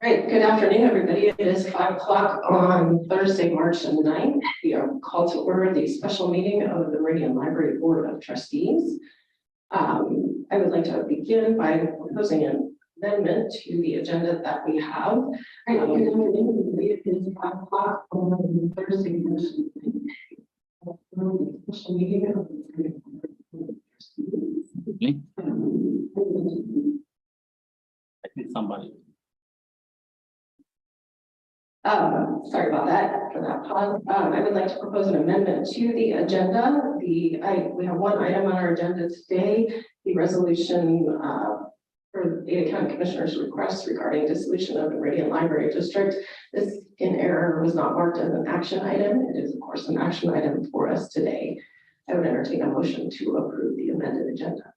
Right, good afternoon, everybody. It is 5 o'clock on Thursday, March 9th. We are called to order the special meeting of the Meridian Library Board of Trustees. I would like to begin by proposing an amendment to the agenda that we have. Right, good afternoon. It is 5 o'clock on Thursday, March 9th. The special meeting of the Meridian Library Board of Trustees. I think somebody. Sorry about that for that pause. I would like to propose an amendment to the agenda. We have one item on our agenda today, the resolution for the Ada County Commissioner's request regarding dissolution of the Meridian Library District. This in error was not marked as an action item. It is of course an action item for us today. I would entertain a motion to approve the amended agenda.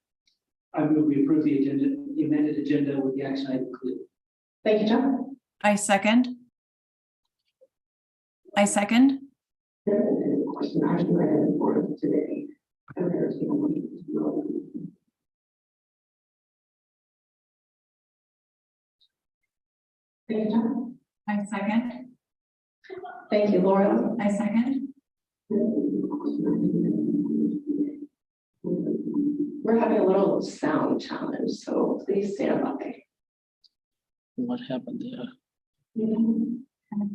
I move we approve the agenda, the amended agenda with the action item included. Thank you, John. I second. Of course, an action item for us today. I would entertain a motion to approve. Thank you, John. I second. Thank you, Laura. I second. We're having a little sound challenge, so please stand by. What happened there? I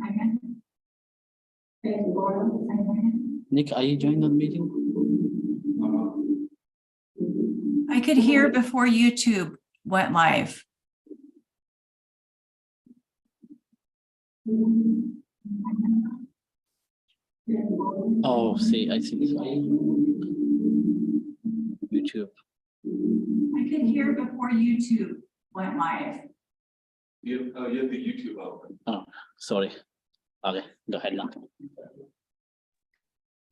second. Thank you, Laura. Nick, are you joining the meeting? I could hear before YouTube went live. Oh, see, I see. YouTube. I could hear before YouTube went live. You have the YouTube open. Oh, sorry. Okay, go ahead now.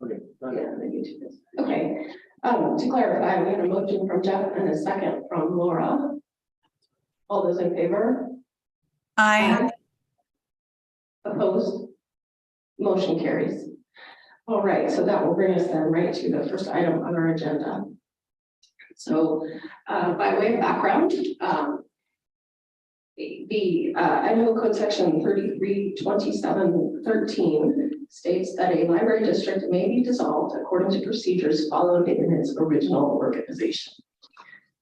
Okay. Yeah, the YouTube is- Okay, to clarify, we had a motion from Jeff and a second from Laura. All those in favor? I Opposed? Motion carries. All right, so that will bring us then right to the first item on our agenda. So by way of background, the Idaho Code Section 332713 states that a library district may be dissolved according to procedures followed in its original organization.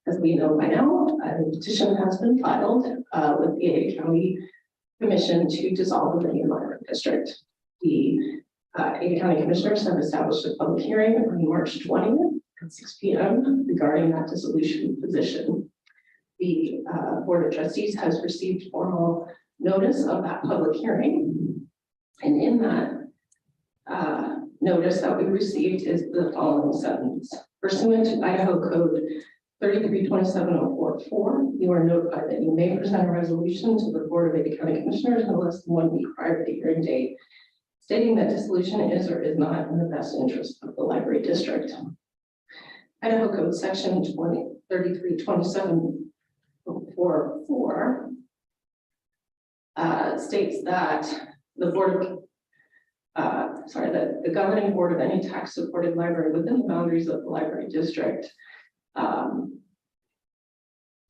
As we know by now, a petition has been filed with the Ada County Commission to dissolve the Meridian Library District. The Ada County Commissioners have established a public hearing on March 20th at 6 p.m. regarding that dissolution position. The Board of Trustees has received formal notice of that public hearing. And in that notice that we received is the following sentence. Pursuant to Idaho Code 332704, you are notified that you may present a resolution to the Board of Ada County Commissioners no less than 1 week prior to the hearing date, stating that dissolution is or is not in the best interest of the library district. Idaho Code Section 332704 states that the the governing board of any tax-supported library within the boundaries of the library district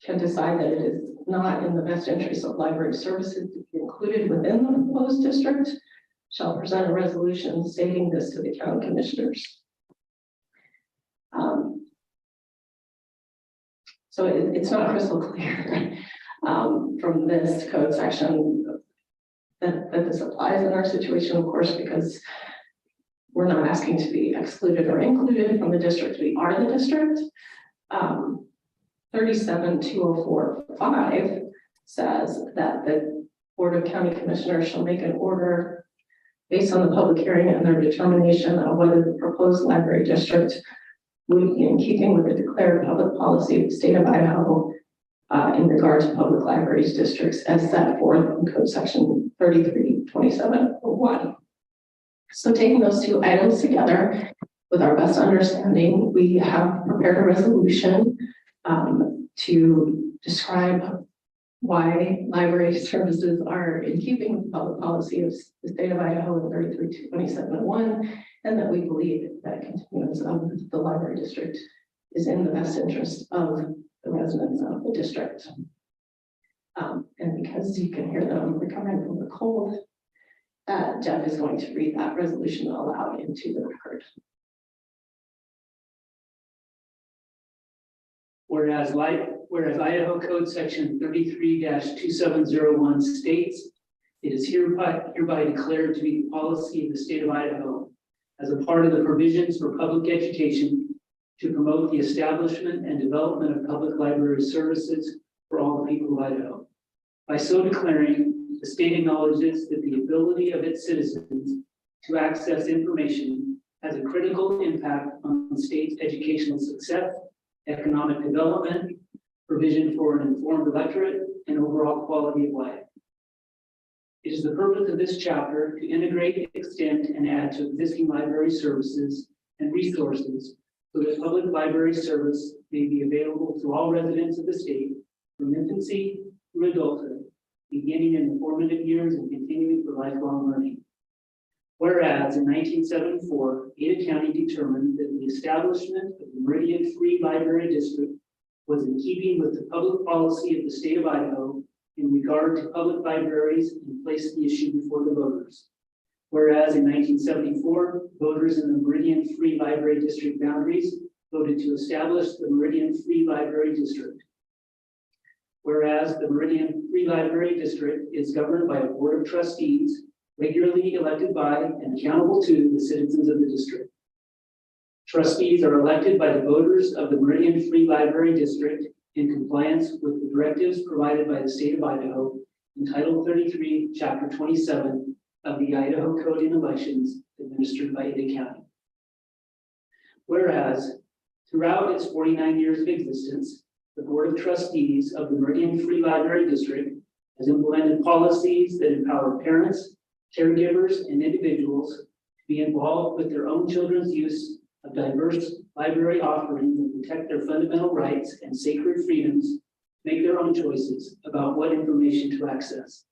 can decide that it is not in the best interest of library services to be included within the proposed district, shall present a resolution stating this to the county commissioners. So it's not crystal clear from this code section that this applies in our situation, of course, because we're not asking to be excluded or included from the district. We are the district. 37204.5 says that the Board of County Commissioners shall make an order based on the public hearing and their determination of whether the proposed library district would be in keeping with the declared public policy of the state of Idaho in regard to public libraries districts as set forth in Code Section 332701. So taking those two items together with our best understanding, we have prepared a resolution to describe why library services are in keeping with the public policy of the state of Idaho in 332701, and that we believe that continuance of the library district is in the best interest of the residents of the district. And because you can hear them recovering from the cold, Jeff is going to read that resolution aloud into the record. Whereas Idaho Code Section 33-2701 states, it is hereby declared to be the policy of the state of Idaho as a part of the provisions for public education to promote the establishment and development of public library services for all the people of Idaho. By so declaring, the state acknowledges that the ability of its citizens to access information has a critical impact on the state's educational success, economic development, provision for an informed electorate, and overall quality of life. It is the purpose of this chapter to integrate, extend, and add to existing library services and resources so that public library service may be available to all residents of the state from infancy through adulthood, beginning in the formative years and continuing for lifelong learning. Whereas in 1974, Ada County determined that the establishment of the Meridian Free Library District was in keeping with the public policy of the state of Idaho in regard to public libraries and placed the issue before the voters. Whereas in 1974, voters in the Meridian Free Library District boundaries voted to establish the Meridian Free Library District. Whereas the Meridian Free Library District is governed by a board of trustees regularly elected by and accountable to the citizens of the district. Trustees are elected by the voters of the Meridian Free Library District in compliance with the directives provided by the state of Idaho in Title 33, Chapter 27 of the Idaho Code in Elections administered by Ada County. Whereas throughout its 49 years of existence, the Board of Trustees of the Meridian Free Library District has implemented policies that empower parents, caregivers, and individuals to be involved with their own children's use of diverse library offerings and protect their fundamental rights and sacred freedoms to make their own choices about what information to access.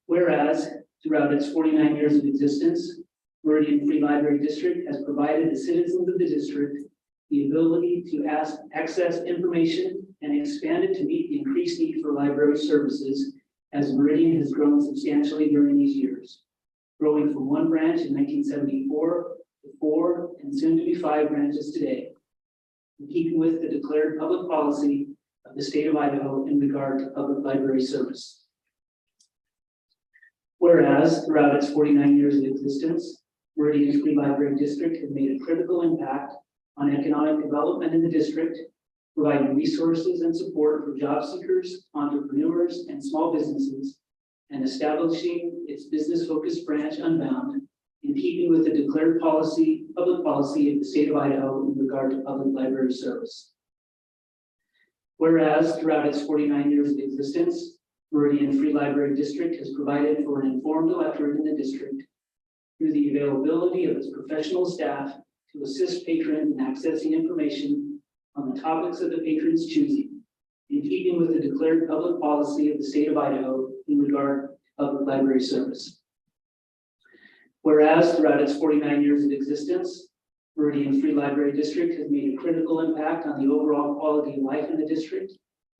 Whereas throughout its 49 years of existence, Meridian Free Library District has provided the citizens of the district the ability to access information and expanded to meet the increased need for library services as Meridian has grown substantially during these years, growing from one branch in 1974 to 4 and soon to be 5 branches today, in keeping with the declared public policy of the state of Idaho in regard to public library service. Whereas throughout its 49 years of existence, Meridian Free Library District has made a critical impact on economic development in the district, providing resources and support for job seekers, entrepreneurs, and small businesses, and establishing its business-focused branch Unbound in keeping with the declared public policy of the state of Idaho in regard to public library service. Whereas throughout its 49 years of existence, Meridian Free Library District has provided for an informed electorate in the district through the availability of its professional staff to assist patrons in accessing information on the topics of the patron's choosing, in keeping with the declared public policy of the state of Idaho in regard to public library service. Whereas throughout its 49 years of existence, Meridian Free Library District has made a critical impact on the overall quality of life in the district,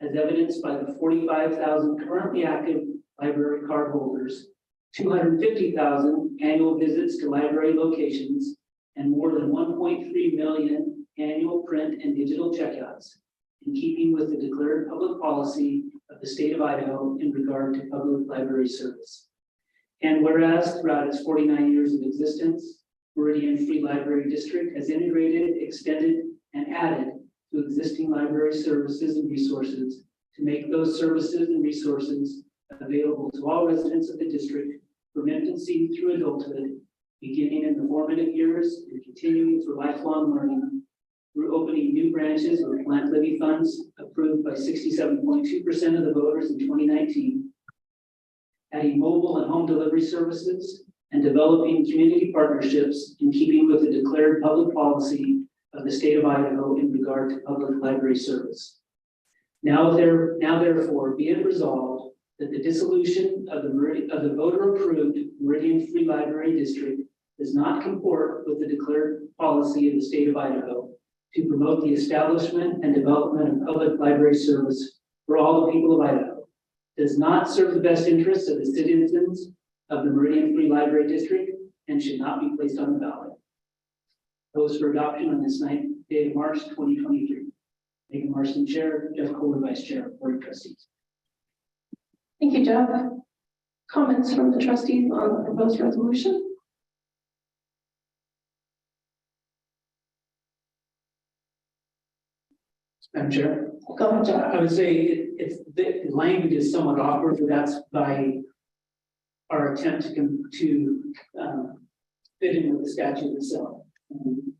as evidenced by the 45,000 currently active library card holders, 250,000 annual visits to library locations, and more than 1.3 million annual print and digital checkouts, in keeping with the declared public policy of the state of Idaho in regard to public library service. And whereas throughout its 49 years of existence, Meridian Free Library District has integrated, extended, and added to existing library services and resources to make those services and resources available to all residents of the district from infancy through adulthood, beginning in the formative years and continuing through lifelong learning, through opening new branches with plant levy funds approved by 67.2% of the voters in 2019, adding mobile and home delivery services, and developing community partnerships in keeping with the declared public policy of the state of Idaho in regard to public library service. Now therefore be it resolved that the dissolution of the voter-approved Meridian Free Library District does not comport with the declared policy of the state of Idaho to promote the establishment and development of public library service for all the people of Idaho. does not serve the best interests of the citizens of the Meridian Free Library District and should not be placed on the ballot. Proposed for adoption on this 9th day of March 2023. Megan Marston, Chair, Jeff Kohler, Vice Chair, Board of Trustees. Thank you, Jeff. Comments from the trustees on the proposed resolution? Madam Chair. Go ahead, Jeff. I would say it's the language is somewhat awkward, but that's by our attempt to fit in with the statute itself.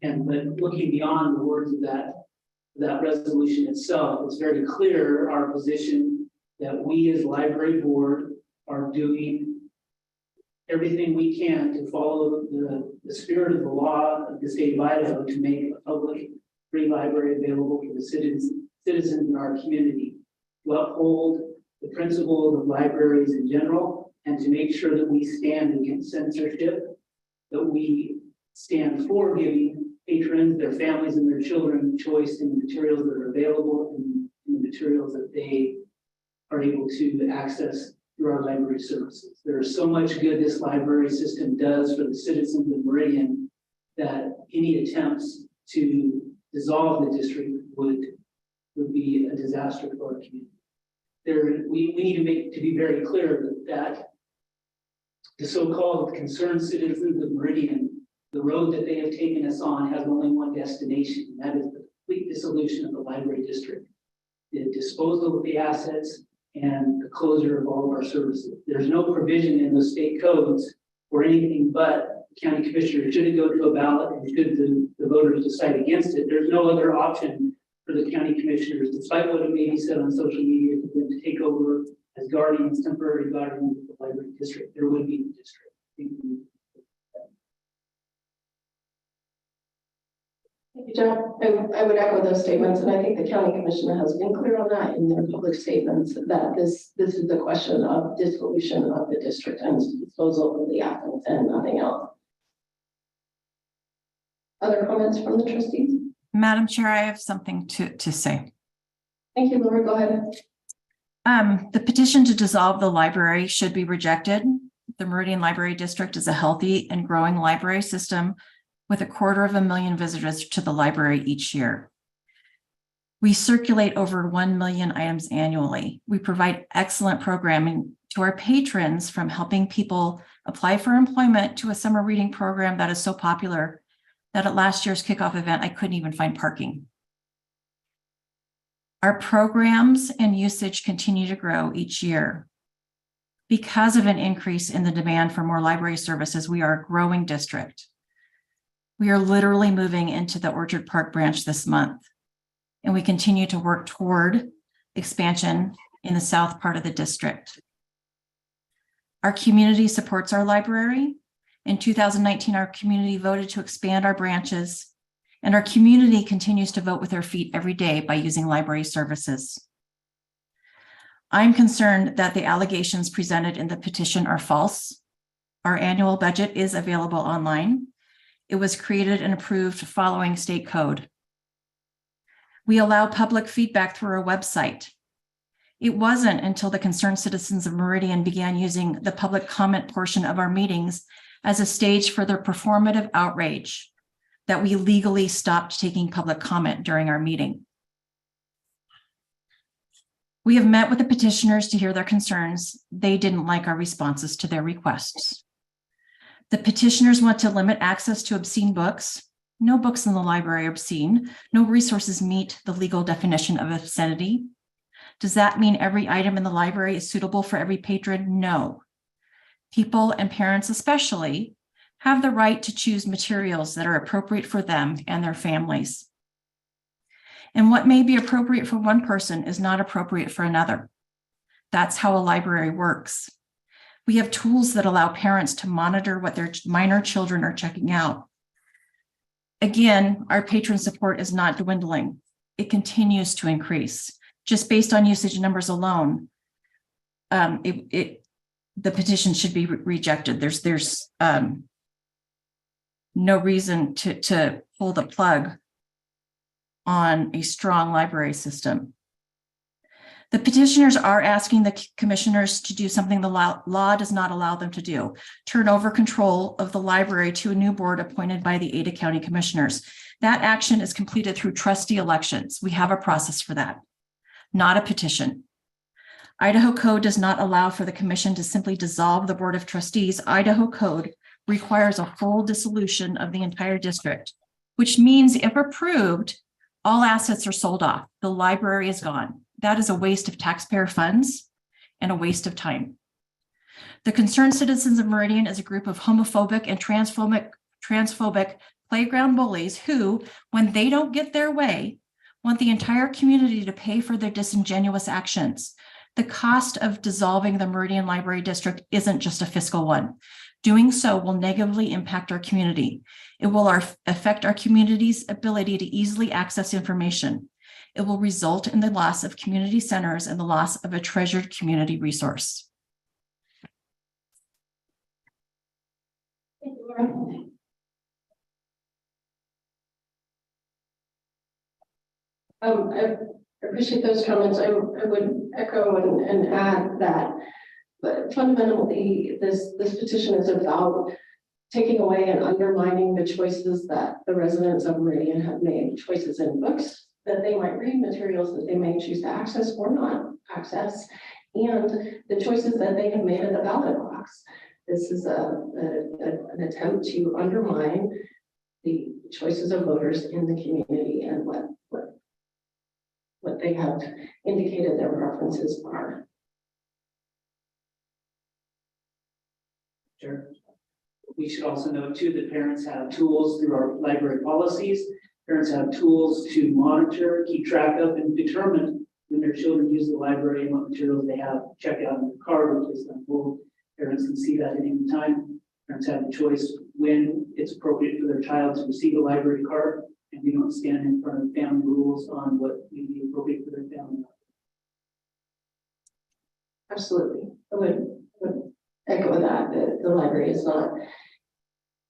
But looking beyond the words of that resolution itself, it's very clear our position that we as library board are doing everything we can to follow the spirit of the law of the state of Idaho to make a public free library available for the citizens in our community, to uphold the principles of libraries in general, and to make sure that we stand against censorship, that we stand for giving patrons, their families, and their children choice in the materials that are available and in the materials that they are able to access through our library services. There is so much good this library system does for the citizens of Meridian that any attempts to dissolve the district would be a disaster for our community. We need to be very clear that the so-called concerned citizens of Meridian, the road that they have taken us on has only one destination, and that is the complete dissolution of the library district, the disposal of the assets, and the closure of all of our services. There's no provision in those state codes for anything but county commissioner. Should it go to a ballot and should the voters decide against it, there's no other option for the county commissioners, despite what it may be said on social media, for them to take over as guardians, temporary guardians of the library district. There would be the district. Thank you, Jeff. I would echo those statements, and I think the county commissioner has been clear on that in their public statements that this is the question of dissolution of the district and disposal of the assets and nothing else. Other comments from the trustees? Madam Chair, I have something to say. Thank you, Laura. Go ahead. The petition to dissolve the library should be rejected. The Meridian Library District is a healthy and growing library system with 250,000 visitors to the library each year. We circulate over 1 million items annually. We provide excellent programming to our patrons, from helping people apply for employment to a summer reading program that is so popular that at last year's kickoff event, I couldn't even find parking. Our programs and usage continue to grow each year. Because of an increase in the demand for more library services, we are a growing district. We are literally moving into the Orchard Park branch this month, and we continue to work toward expansion in the south part of the district. Our community supports our library. In 2019, our community voted to expand our branches, and our community continues to vote with their feet every day by using library services. I'm concerned that the allegations presented in the petition are false. Our annual budget is available online. It was created and approved following state code. We allow public feedback through our website. It wasn't until the concerned citizens of Meridian began using the public comment portion of our meetings as a stage for their performative outrage that we legally stopped taking public comment during our meeting. We have met with the petitioners to hear their concerns. They didn't like our responses to their requests. The petitioners want to limit access to obscene books. No books in the library are obscene. No resources meet the legal definition of obscenity. Does that mean every item in the library is suitable for every patron? No. People, and parents especially, have the right to choose materials that are appropriate for them and their families. And what may be appropriate for one person is not appropriate for another. That's how a library works. We have tools that allow parents to monitor what their minor children are checking out. Again, our patron support is not dwindling. It continues to increase. Just based on usage numbers alone, the petition should be rejected. There's no reason to pull the plug on a strong library system. The petitioners are asking the commissioners to do something the law does not allow them to do, turn over control of the library to a new board appointed by the Ada County Commissioners. That action is completed through trustee elections. We have a process for that, not a petition. Idaho Code does not allow for the commission to simply dissolve the Board of Trustees. Idaho Code requires a full dissolution of the entire district, which means if approved, all assets are sold off. The library is gone. That is a waste of taxpayer funds and a waste of time. The Concerned Citizens of Meridian is a group of homophobic and transphobic playground bullies who, when they don't get their way, want the entire community to pay for their disingenuous actions. The cost of dissolving the Meridian Library District isn't just a fiscal one. Doing so will negatively impact our community. It will affect our community's ability to easily access information. It will result in the loss of community centers and the loss of a treasured community resource. Thank you, Laura. I appreciate those comments. I would echo and add that, but fundamentally, this petition is about taking away and undermining the choices that the residents of Meridian have made, choices in books that they might read, materials that they may choose to access or not access, and the choices that they have made at the ballot box. This is an attempt to undermine the choices of voters in the community and what they have indicated their preferences are. Sure. We should also note too that parents have tools through our library policies. Parents have tools to monitor, keep track of, and determine when their children use the library and what materials they have check out in the card or place on hold. Parents can see that at any time. Parents have the choice when it's appropriate for their child to receive a library card, and we don't stand in front of family rules on what may be appropriate for their family. Absolutely. I would echo that the library is not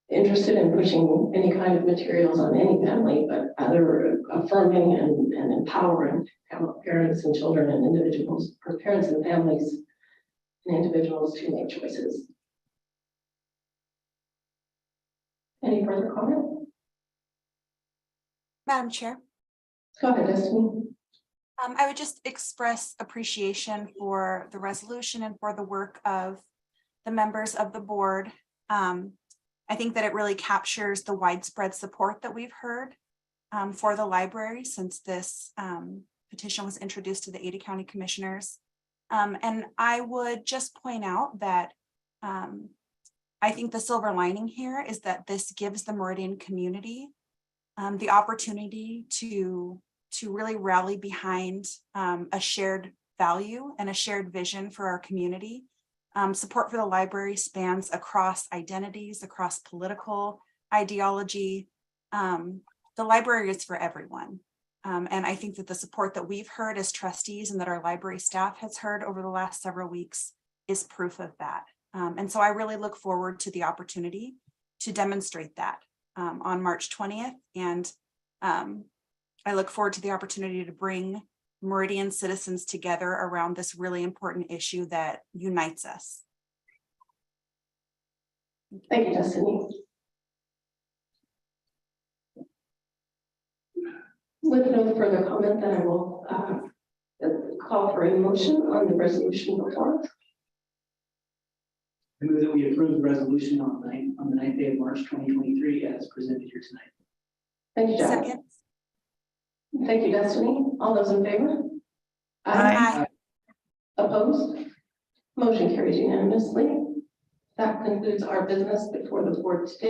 interested in pushing any kind of materials on any family, but rather affirming and empowering parents and children and individuals, or parents and families and individuals to make choices. Any further comment? Madam Chair, Go ahead, Destiny. I would just express appreciation for the resolution and for the work of the members of the board. I think that it really captures the widespread support that we've heard for the library since this petition was introduced to the Ada County Commissioners. And I would just point out that I think the silver lining here is that this gives the Meridian community the opportunity to really rally behind a shared value and a shared vision for our community. Support for the library spans across identities, across political ideology. The library is for everyone. And I think that the support that we've heard as trustees and that our library staff has heard over the last several weeks is proof of that. And so I really look forward to the opportunity to demonstrate that on March 20th. And I look forward to the opportunity to bring Meridian citizens together around this really important issue that unites us. Thank you, Destiny. With no further comment, then I will call for a motion on the resolution before us. I move that we approve the resolution on the 9th day of March 2023 as presented here tonight. Thank you, Jeff. Second. Thank you, Destiny. All those in favor? Aye. Opposed? Motion carries unanimously. That concludes our business before the board today.